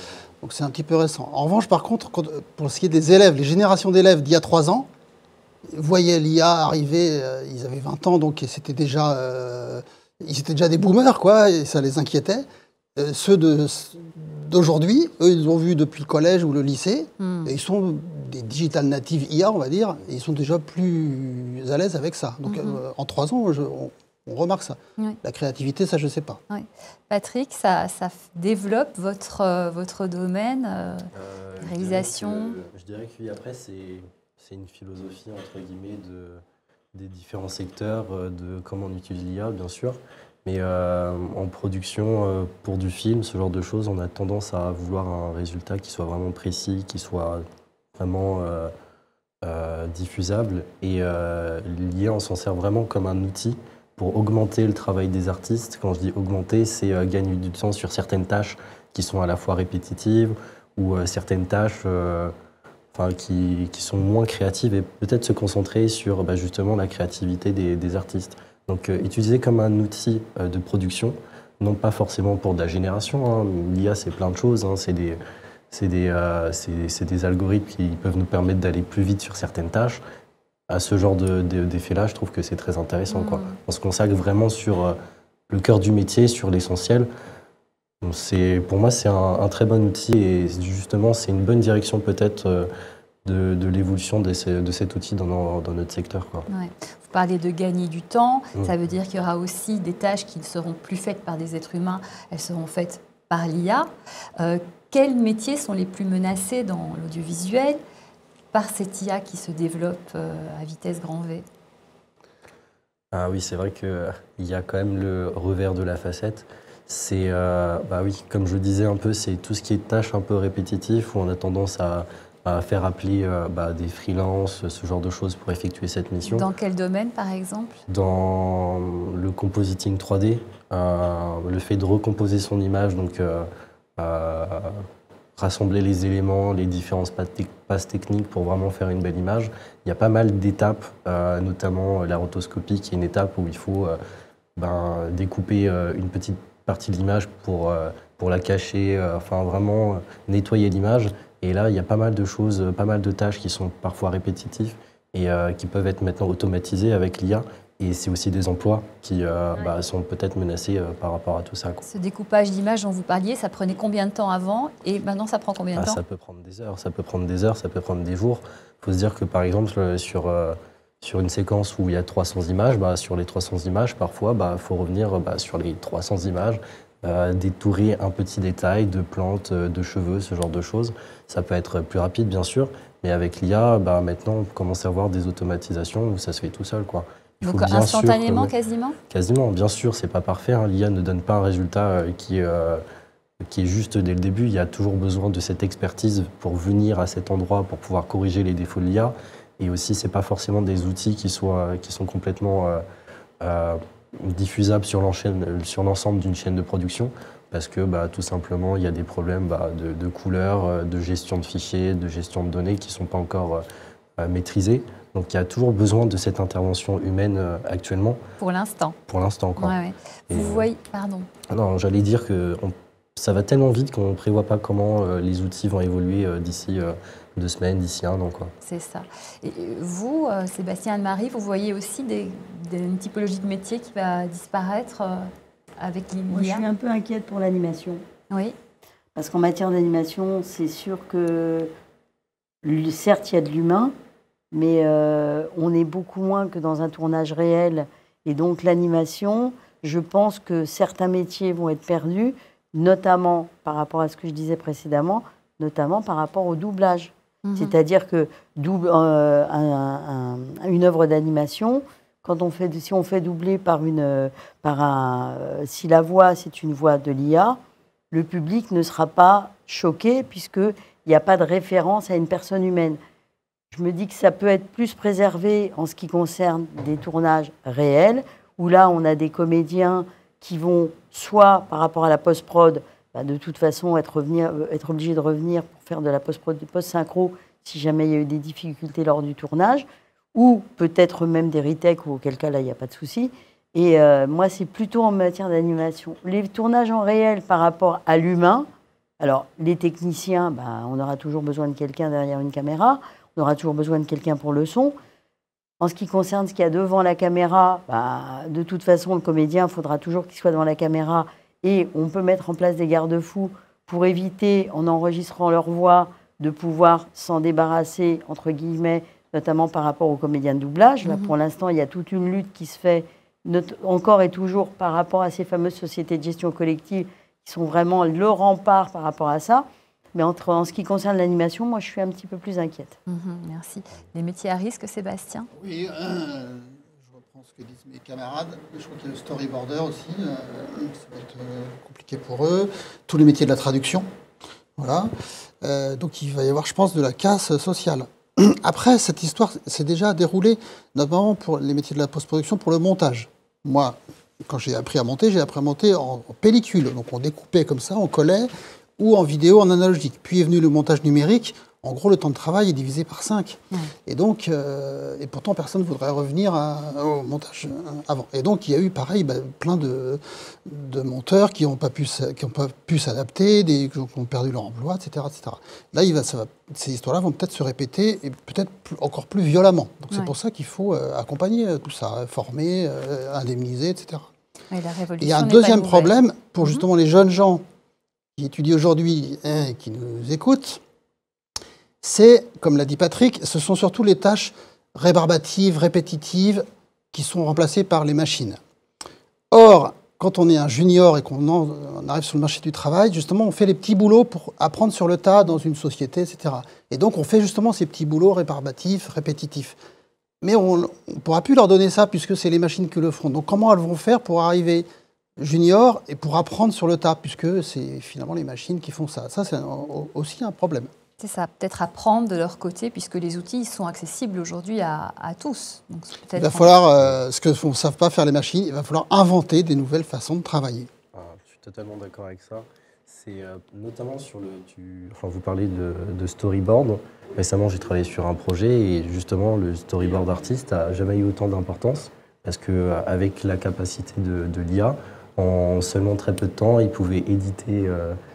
Donc c'est un petit peu récent. En revanche, par contre, pour ce qui est des élèves, les générations d'élèves d'il y a 3 ans, voyaient l'IA arriver, ils avaient 20 ans, donc ils étaient déjà des boomers, quoi, et ça les inquiétait. Ceux d'aujourd'hui, eux, ils l'ont vu depuis le collège ou le lycée, et ils sont des digital natives IA, on va dire, et ils sont déjà plus à l'aise avec ça. Donc en 3 ans, on remarque ça. Oui. La créativité, ça, je ne sais pas. Oui. Patrick, ça développe votre domaine, réalisation? Je dirais que oui, après, c'est une philosophie, entre guillemets, des différents secteurs, de comment on utilise l'IA, bien sûr. Mais en production, pour du film, ce genre de choses, on a tendance à vouloir un résultat qui soit vraiment précis, qui soit vraiment diffusable. Et l'IA, on s'en sert vraiment comme un outil pour augmenter le travail des artistes. Quand je dis augmenter, c'est gagner du temps sur certaines tâches qui sont à la fois répétitives ou certaines tâches qui sont moins créatives et peut-être se concentrer sur justement la créativité des artistes. Donc utiliser comme un outil de production, non pas forcément pour de la génération. L'IA, c'est plein de choses. C'est des algorithmes qui peuvent nous permettre d'aller plus vite sur certaines tâches. à ce genre d'effet-là, je trouve que c'est très intéressant, quoi. On se consacre vraiment sur le cœur du métier, sur l'essentiel. Pour moi, c'est un très bon outil et justement, c'est une bonne direction peut-être de l'évolution de cet outil dans notre secteur, quoi. Ouais. Vous parlez de gagner du temps, ça veut dire qu'il y aura aussi des tâches qui ne seront plus faites par des êtres humains, elles seront faites par l'IA. Quels métiers sont les plus menacés dans l'audiovisuel par cette IA qui se développe à vitesse grand V? Ah oui, c'est vrai qu'il y a quand même le revers de la facette. C'est, bah oui, comme je le disais un peu, c'est tout ce qui est tâches un peu répétitives où on a tendance à faire appeler des freelances, ce genre de choses pour effectuer cette mission. Dans quel domaine, par exemple? Dans le compositing 3D, le fait de recomposer son image, donc rassembler les éléments, les différentes passes techniques pour vraiment faire une belle image. Il y a pas mal d'étapes, notamment la rotoscopie, qui est une étape où il faut découper une petite partie de l'image pour la cacher, enfin vraiment nettoyer l'image. Et là, il y a pas mal de choses, pas mal de tâches qui sont parfois répétitives et qui peuvent être maintenant automatisées avec l'IA. Et c'est aussi des emplois qui sont peut-être menacés par rapport à tout ça, quoi. Ce découpage d'images dont vous parliez, ça prenait combien de temps avant et maintenant ça prend combien de temps? Ça peut prendre des heures, ça peut prendre des heures, ça peut prendre des jours. Il faut se dire que par exemple sur une séquence où il y a 300 images, sur les 300 images, parfois il faut revenir sur les 300 images, détourer un petit détail de plantes, de cheveux, ce genre de choses. Ça peut être plus rapide bien sûr, mais avec l'IA, maintenant on commence à avoir des automatisations où ça se fait tout seul, quoi. Donc instantanément, quasiment? Quasiment, bien sûr, c'est pas parfait, hein. L'IA ne donne pas un résultat qui est juste dès le début. Il y a toujours besoin de cette expertise pour venir à cet endroit, pour pouvoir corriger les défauts de l'IA. Et aussi, c'est pas forcément des outils qui sont complètement diffusables sur l'ensemble d'une chaîne de production, parce que tout simplement, il y a des problèmes de couleurs, de gestion de fichiers, de gestion de données qui sont pas encore maîtrisés. Donc il y a toujours besoin de cette intervention humaine actuellement. Pour l'instant. Pour l'instant, quoi. Ouais. Vous voyez, pardon. Non, j'allais dire que ça va tellement vite qu'on ne prévoit pas comment les outils vont évoluer d'ici 2 semaines, d'ici 1 an, quoi. C'est ça. Et vous, Sébastien Anne-Marie, vous voyez aussi une typologie de métier qui va disparaître avec l'IA? Moi, je suis un peu inquiète pour l'animation. Oui. Parce qu'en matière d'animation, c'est sûr que, certes, il y a de l'humain, mais on est beaucoup moins que dans un tournage réel. Et donc l'animation, je pense que certains métiers vont être perdus, notamment par rapport à ce que je disais précédemment, notamment par rapport au doublage. C'est-à-dire que une œuvre d'animation, si on fait doubler si la voix c'est une voix de l'IA, le public ne sera pas choqué puisqu'il n'y a pas de référence à une personne humaine. Je me dis que ça peut être plus préservé en ce qui concerne des tournages réels, où là, on a des comédiens qui vont, soit par rapport à la post-prod, de toute façon être obligés de revenir pour faire de la post-prod, de post-synchro, si jamais il y a eu des difficultés lors du tournage, ou peut-être même des retakes, ou auquel cas, là, il n'y a pas de souci. Et moi, c'est plutôt en matière d'animation. Les tournages en réel par rapport à l'humain, alors les techniciens, on aura toujours besoin de quelqu'un derrière une caméra, on aura toujours besoin de quelqu'un pour le son. En ce qui concerne ce qu'il y a devant la caméra, de toute façon, le comédien, il faudra toujours qu'il soit devant la caméra et on peut mettre en place des garde-fous pour éviter, en enregistrant leur voix, de pouvoir s'en débarrasser, entre guillemets, notamment par rapport aux comédiens de doublage. Là, pour l'instant, il y a toute une lutte qui se fait encore et toujours par rapport à ces fameuses sociétés de gestion collective qui sont vraiment le rempart par rapport à ça. Mais en ce qui concerne l'animation, moi, je suis un petit peu plus inquiète. Merci. Les métiers à risque, Sébastien? Oui, je reprends ce que disent mes camarades. Je crois qu'il y a le storyboarder aussi. Ça va être compliqué pour eux. Tous les métiers de la traduction. Voilà. Donc, il va y avoir, je pense, de la casse sociale. Après, cette histoire s'est déjà déroulée, notamment pour les métiers de la post-production, pour le montage. Moi, quand j'ai appris à monter en pellicule. Donc, on découpait comme ça, on collait, ou en vidéo, en analogique. Puis est venu le montage numérique, En gros, le temps de travail est divisé par 5. Ouais. Et donc, et pourtant, personne ne voudrait revenir au montage avant. Et donc, il y a eu, pareil, plein de monteurs qui n'ont pas pu s'adapter, qui ont perdu leur emploi, etc. etc. Là, ces histoires-là vont peut-être se répéter, et peut-être encore plus violemment. Donc, c'est pour ça qu'il faut accompagner tout ça, former, indemniser, etc. Et la révolution il y a un n'est deuxième pas problème pour justement les jeunes gens qui étudient aujourd'hui et qui nous écoutent. C'est, comme l'a dit Patrick, ce sont surtout les tâches rébarbatives, répétitives, qui sont remplacées par les machines. Or, quand on est un junior et qu'on arrive sur le marché du travail, justement, on fait les petits boulots pour apprendre sur le tas dans une société, etc. Et donc, on fait justement ces petits boulots rébarbatifs, répétitifs. Mais on ne pourra plus leur donner ça puisque c'est les machines qui le feront. Donc, comment elles vont faire pour arriver junior et pour apprendre sur le tas, puisque c'est finalement les machines qui font ça. Ça, c'est aussi un problème. C'est ça, peut-être apprendre de leur côté, puisque les outils sont accessibles aujourd'hui à tous. Donc, il va falloir, ce que ne savent pas faire les machines, il va falloir inventer des nouvelles façons de travailler. Je suis totalement d'accord avec ça. C'est notamment sur vous parlez de storyboard. Récemment, j'ai travaillé sur un projet et justement, le storyboard artiste n'a jamais eu autant d'importance parce qu'avec la capacité de l'IA, en seulement très peu de temps, il pouvait éditer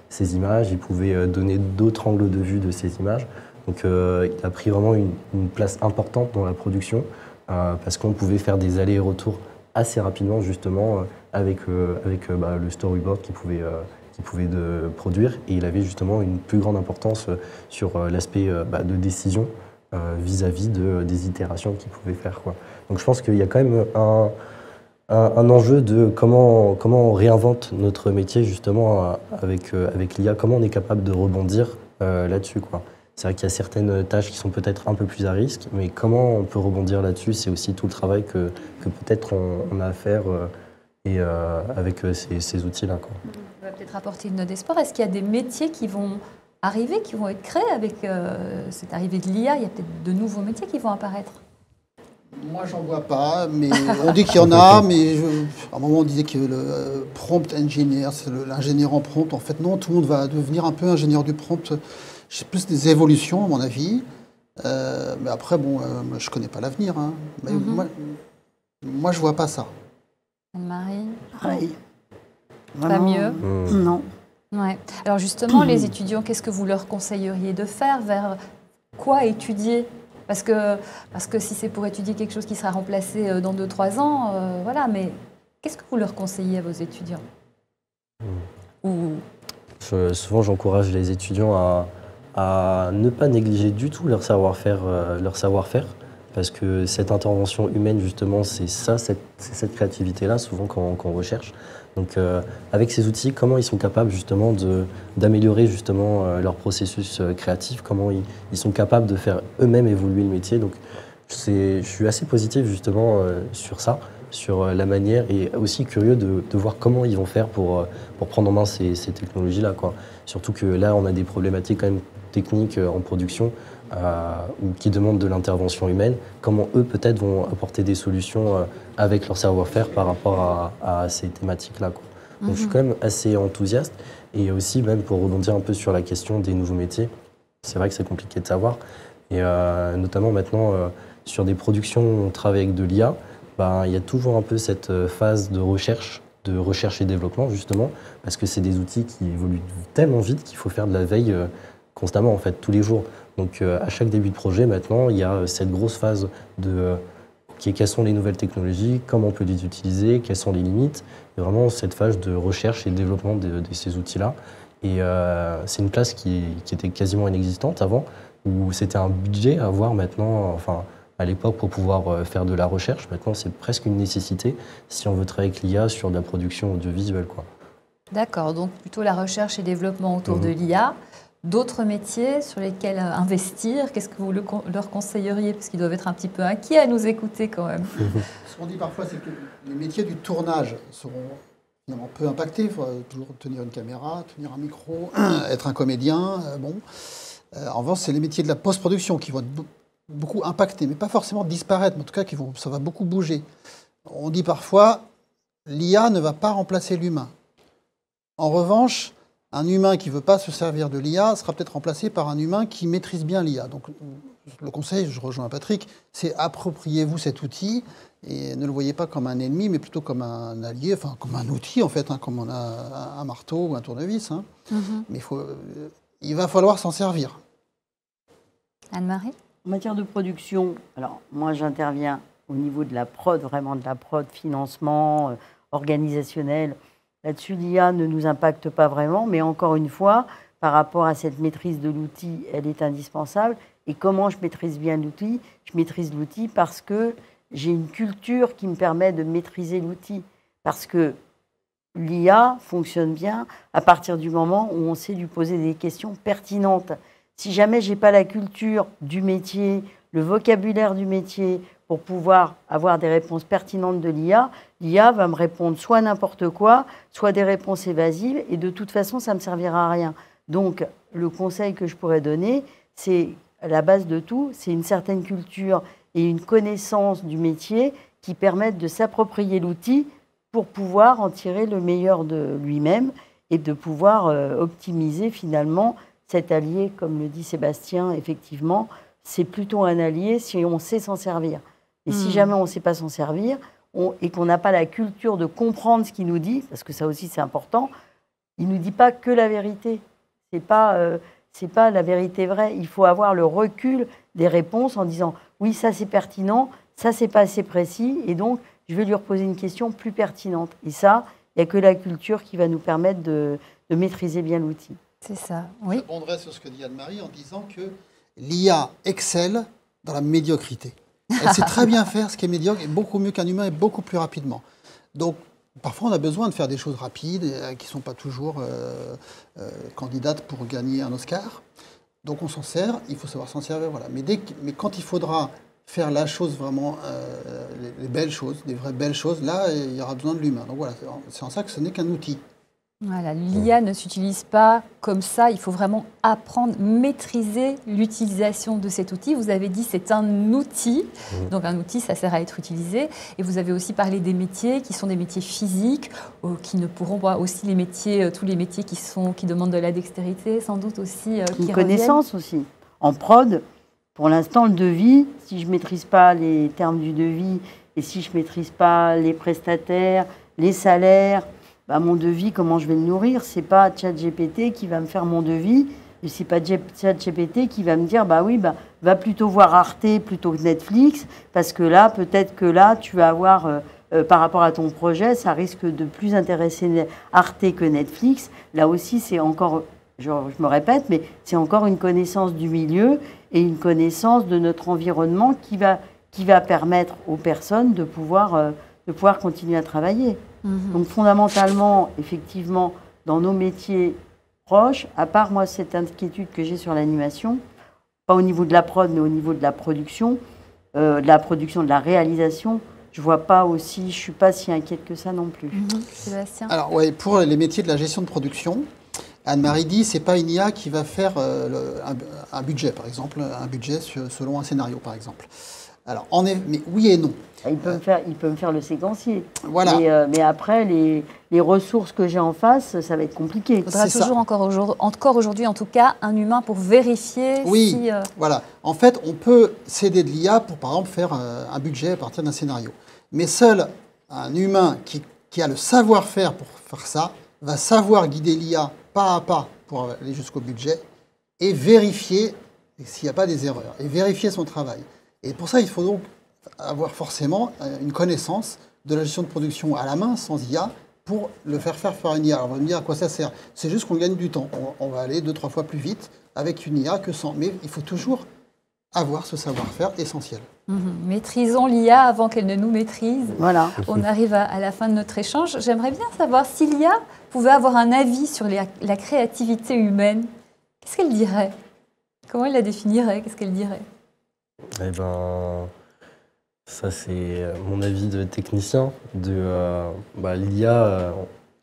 ces images, il pouvait donner d'autres angles de vue de ces images. Donc il a pris vraiment une place importante dans la production parce qu'on pouvait faire des allers-retours assez rapidement justement avec le storyboard qu'il pouvait produire. Et il avait justement une plus grande importance sur l'aspect de décision vis-à-vis des itérations qu'il pouvait faire, quoi. Donc je pense qu'il y a quand même un enjeu de comment on réinvente notre métier justement avec l'IA, comment on est capable de rebondir là-dessus, quoi. C'est vrai qu'il y a certaines tâches qui sont peut-être un peu plus à risque, mais comment on peut rebondir là-dessus, c'est aussi tout le travail que peut-être on a à faire avec ces outils-là, quoi. On va peut-être apporter une note d'espoir. Est-ce qu'il y a des métiers qui vont arriver, qui vont être créés avec cette arrivée de l'IA? Il y a peut-être de nouveaux métiers qui vont apparaître. Moi, j'en vois pas, mais on dit qu'il y en a, mais à un moment, on disait que le prompt engineer, c'est l'ingénieur en prompt. En fait, non, tout le monde va devenir un peu ingénieur du prompt. C'est plus des évolutions, à mon avis. Mais après, moi, je connais pas l'avenir. Hein. Mais moi, je vois pas ça. Anne-Marie? Pareil. Pas mieux? Non. Ouais. Alors justement, les étudiants, qu'est-ce que vous leur conseilleriez de faire? Vers quoi étudier? Parce que si c'est pour étudier quelque chose qui sera remplacé dans 2-3 ans, voilà, mais qu'est-ce que vous leur conseillez à vos étudiants? Souvent, j'encourage les étudiants à ne pas négliger du tout leur savoir-faire, parce que cette intervention humaine, justement, c'est cette créativité-là, souvent qu'on recherche. Donc, avec ces outils, comment ils sont capables justement d'améliorer justement leur processus créatif, comment ils sont capables de faire eux-mêmes évoluer le métier. Donc, je suis assez positif justement sur ça, sur la manière, et aussi curieux de voir comment ils vont faire pour prendre en main ces technologies-là, quoi. Surtout que là, on a des problématiques quand même techniques en production ou qui demandent de l'intervention humaine. Comment eux peut-être vont apporter des solutions avec leur savoir-faire par rapport à ces thématiques-là, quoi. Donc je suis quand même assez enthousiaste, et aussi même pour rebondir un peu sur la question des nouveaux métiers, c'est vrai que c'est compliqué de savoir, et notamment maintenant sur des productions où on travaille avec de l'IA, il y a toujours un peu cette phase de recherche et développement justement, parce que c'est des outils qui évoluent tellement vite qu'il faut faire de la veille constamment, en fait, tous les jours. Donc à chaque début de projet maintenant, il y a cette grosse phase de quelles sont les nouvelles technologies, comment on peut les utiliser, quelles sont les limites, et vraiment cette phase de recherche et de développement de ces outils-là. Et c'est une place qui était quasiment inexistante avant, où c'était un budget à avoir maintenant, enfin à l'époque pour pouvoir faire de la recherche. Maintenant, c'est presque une nécessité si on veut travailler avec l'IA sur de la production audiovisuelle, quoi. D'accord, donc plutôt la recherche et développement autour de l'IA. D'autres métiers sur lesquels investir, qu'est-ce que vous leur conseilleriez? Parce qu'ils doivent être un petit peu inquiets à nous écouter quand même. Ce qu'on dit parfois, c'est que les métiers du tournage seront finalement peu impactés. Il faudra toujours tenir une caméra, tenir un micro, être un comédien. En revanche, c'est les métiers de la post-production qui vont être beaucoup impactés, mais pas forcément disparaître, mais en tout cas, ça va beaucoup bouger. On dit parfois, l'IA ne va pas remplacer l'humain. En revanche, un humain qui ne veut pas se servir de l'IA sera peut-être remplacé par un humain qui maîtrise bien l'IA. Donc le conseil, je rejoins Patrick, c'est appropriez-vous cet outil et ne le voyez pas comme un ennemi, mais plutôt comme un allié, enfin comme un outil en fait, hein, comme on a un marteau ou un tournevis. Hein. Mais il va falloir s'en servir. Anne-Marie ? En matière de production, alors moi j'interviens au niveau de la prod, vraiment de la prod, financement, organisationnel. Là-dessus, l'IA ne nous impacte pas vraiment, mais encore une fois, par rapport à cette maîtrise de l'outil, elle est indispensable. Et comment je maîtrise bien l'outil ? Je maîtrise l'outil parce que j'ai une culture qui me permet de maîtriser l'outil. Parce que l'IA fonctionne bien à partir du moment où on sait lui poser des questions pertinentes. Si jamais je n'ai pas la culture du métier, le vocabulaire du métier, pour pouvoir avoir des réponses pertinentes de l'IA, l'IA va me répondre soit n'importe quoi, soit des réponses évasives, et de toute façon, ça ne me servira à rien. Donc, le conseil que je pourrais donner, c'est, à la base de tout, c'est une certaine culture et une connaissance du métier qui permettent de s'approprier l'outil pour pouvoir en tirer le meilleur de lui-même et de pouvoir optimiser finalement cet allié, comme le dit Sébastien, effectivement, c'est plutôt un allié si on sait s'en servir. Et si jamais on ne sait pas s'en servir et qu'on n'a pas la culture de comprendre ce qu'il nous dit, parce que ça aussi c'est important, il ne nous dit pas que la vérité. C'est pas la vérité vraie. Il faut avoir le recul des réponses en disant oui, ça c'est pertinent, ça c'est pas assez précis, et donc je vais lui reposer une question plus pertinente. Et ça, il n'y a que la culture qui va nous permettre de maîtriser bien l'outil. C'est ça, oui. Je rebondirai sur ce que dit Anne-Marie en disant que l'IA excelle dans la médiocrité. Elle sait très bien faire ce qui est médiocre et beaucoup mieux qu'un humain et beaucoup plus rapidement. Donc, parfois, on a besoin de faire des choses rapides qui ne sont pas toujours candidates pour gagner un Oscar. Donc, on s'en sert, il faut savoir s'en servir. Voilà. Mais quand il faudra faire la chose vraiment, les belles choses, des vraies belles choses, là, il y aura besoin de l'humain. Donc voilà, c'est en ça que ce n'est qu'un outil. Voilà, l'IA ne s'utilise pas comme ça, il faut vraiment apprendre, maîtriser l'utilisation de cet outil. Vous avez dit c'est un outil, donc un outil ça sert à être utilisé. Et vous avez aussi parlé des métiers qui sont des métiers physiques, qui ne pourront pas aussi les métiers, tous les métiers qui demandent de la dextérité, sans doute aussi. Une connaissance aussi. En prod, pour l'instant le devis, si je ne maîtrise pas les termes du devis et si je ne maîtrise pas les prestataires, les salaires, bah, mon devis, comment je vais le nourrir? C'est pas ChatGPT qui va me faire mon devis, et c'est pas ChatGPT qui va me dire bah oui, bah, va plutôt voir Arte plutôt que Netflix, parce que là, peut-être que là, tu vas avoir, par rapport à ton projet, ça risque de plus intéresser Arte que Netflix. Là aussi, c'est encore, je me répète, mais c'est encore une connaissance du milieu et une connaissance de notre environnement qui va permettre aux personnes de pouvoir continuer à travailler. Donc fondamentalement, effectivement, dans nos métiers proches, à part moi cette inquiétude que j'ai sur l'animation, pas au niveau de la prod, mais au niveau de la production, de la réalisation, je vois pas aussi, je suis pas si inquiète que ça non plus. Sébastien ? Alors ouais, pour les métiers de la gestion de production, Anne-Marie dit c'est pas une IA qui va faire un budget, par exemple, un budget selon un scénario, par exemple. Alors, mais oui et non. Il peut me faire le séquencier. Voilà. Mais après, les ressources que j'ai en face, ça va être compliqué. Il faudra toujours encore aujourd'hui, en tout cas, un humain pour vérifier si... Voilà. En fait, on peut s'aider de l'IA pour, par exemple, faire un budget à partir d'un scénario. Mais seul un humain qui a le savoir-faire pour faire ça va savoir guider l'IA pas à pas pour aller jusqu'au budget et vérifier s'il n'y a pas des erreurs et vérifier son travail. Et pour ça, il faut donc avoir forcément une connaissance de la gestion de production à la main, sans IA, pour le faire faire par une IA. Alors on va me dire à quoi ça sert. C'est juste qu'on gagne du temps. On va aller 2-3 fois plus vite avec une IA que sans. Mais il faut toujours avoir ce savoir-faire essentiel. Maîtrisons l'IA avant qu'elle ne nous maîtrise. Voilà. On arrive à la fin de notre échange. J'aimerais bien savoir si l'IA pouvait avoir un avis sur la créativité humaine. Qu'est-ce qu'elle dirait? Comment elle la définirait? Qu'est-ce qu'elle dirait? Eh ben, ça c'est mon avis de technicien. L'IA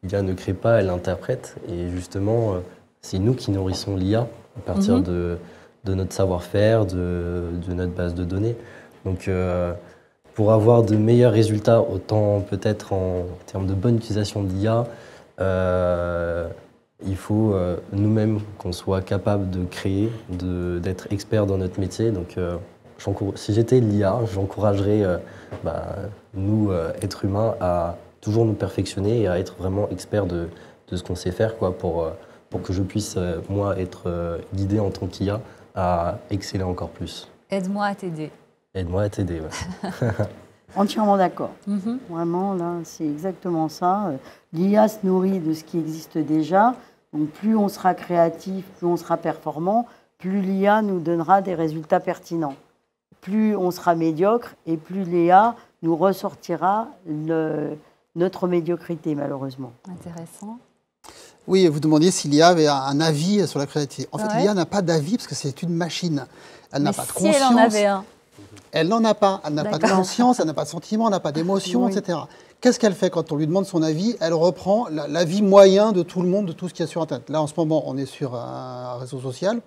ne crée pas, elle interprète. Et justement, c'est nous qui nourrissons l'IA à partir de notre savoir-faire, de notre base de données. Donc, pour avoir de meilleurs résultats, autant peut-être en termes de bonne utilisation de l'IA, Il faut nous-mêmes qu'on soit capable de créer, d'être expert dans notre métier. Donc, si j'étais l'IA, j'encouragerais nous, êtres humains, à toujours nous perfectionner et à être vraiment expert de ce qu'on sait faire, quoi, pour que je puisse, moi, être guidé en tant qu'IA à exceller encore plus. Aide-moi à t'aider. Aide-moi à t'aider, ouais. Entièrement d'accord. Vraiment, là, c'est exactement ça. L'IA se nourrit de ce qui existe déjà. Donc, plus on sera créatif, plus on sera performant, plus l'IA nous donnera des résultats pertinents. Plus on sera médiocre et plus l'IA nous ressortira notre médiocrité, malheureusement. Intéressant. Oui, vous demandiez si l'IA avait un avis sur la créativité. En fait, Ouais. l'IA n'a pas d'avis parce que c'est une machine. Elle n'a Mais pas de si conscience. elle en avait un. Elle n'en a pas. Elle n'a pas de D'accord. conscience, elle n'a pas de sentiment, elle n'a pas d'émotion, Oui. etc. Qu'est-ce qu'elle fait quand on lui demande son avis? Elle reprend l'avis moyen de tout le monde, de tout ce qu'il y a sur Internet. Là, en ce moment, on est sur un réseau social.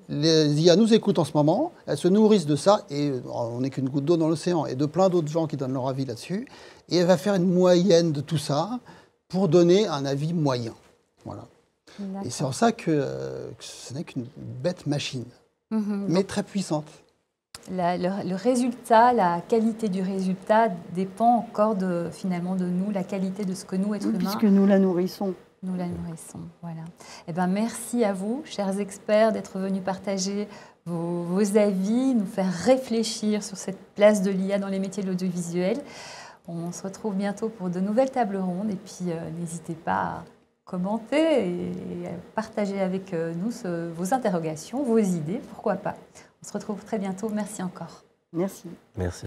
Les IA nous écoutent en ce moment, elles se nourrissent de ça, et on n'est qu'une goutte d'eau dans l'océan, et de plein d'autres gens qui donnent leur avis là-dessus. Et elle va faire une moyenne de tout ça pour donner un avis moyen. Voilà. Et c'est en ça que ce n'est qu'une bête machine, mais très puissante. Le résultat, la qualité du résultat dépend encore finalement de nous, la qualité de ce que nous, êtres humains, Puisque nous la nourrissons. nous la nourrissons. Voilà. Eh ben, merci à vous, chers experts, d'être venus partager vos avis, nous faire réfléchir sur cette place de l'IA dans les métiers de l'audiovisuel. On se retrouve bientôt pour de nouvelles tables rondes et puis n'hésitez pas à commenter et à partager avec nous vos interrogations, vos idées, pourquoi pas. On se retrouve très bientôt. Merci encore. Merci. Merci.